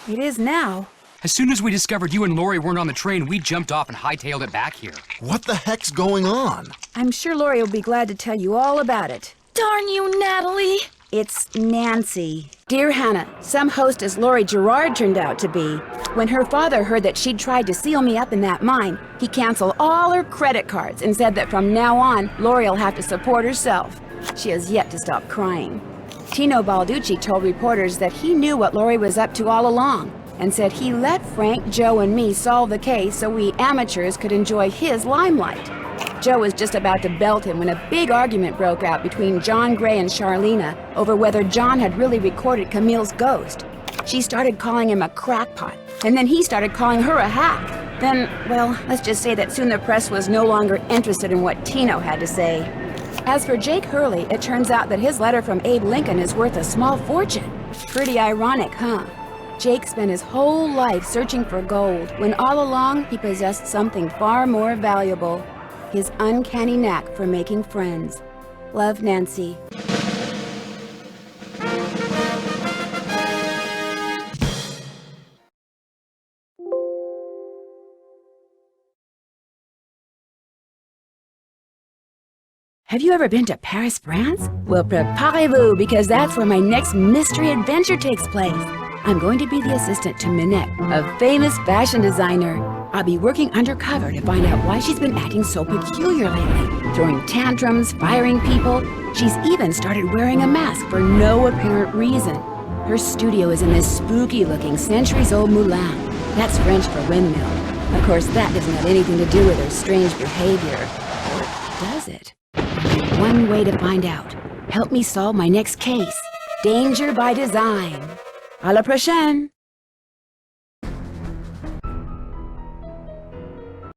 It is now. As soon as we discovered you and Lori weren't on the train, we jumped off and hightailed it back here. What the heck's going on? I'm sure Lori will be glad to tell you all about it. Darn you, Natalie! It's Nancy. Dear Hannah, some hostess Lori Gerard turned out to be. When her father heard that she'd tried to seal me up in that mine, he canceled all her credit cards and said that from now on, Lori'll have to support herself. She has yet to stop crying. Tino Balducci told reporters that he knew what Lori was up to all along, and said he let Frank, Joe, and me solve the case so we amateurs could enjoy his limelight. Joe was just about to belt him when a big argument broke out between John Gray and Charlena over whether John had really recorded Camille's ghost. She started calling him a crackpot, and then he started calling her a hack. Then, well, let's just say that soon the press was no longer interested in what Tino had to say. As for Jake Hurley, it turns out that his letter from Abe Lincoln is worth a small fortune. Pretty ironic, huh? Jake spent his whole life searching for gold, when all along he possessed something far more valuable. His uncanny knack for making friends. Love, Nancy. Have you ever been to Paris, France? Well, préparez-vous, because that's where my next mystery adventure takes place. I'm going to be the assistant to Minette, a famous fashion designer. I'll be working undercover to find out why she's been acting so peculiar lately, throwing tantrums, firing people. She's even started wearing a mask for no apparent reason. Her studio is in this spooky-looking centuries-old moulin. That's French for windmill. Of course, that doesn't have anything to do with her strange behavior. Or does it? Only one way to find out. Help me solve my next case. Danger by design. À la prochaine!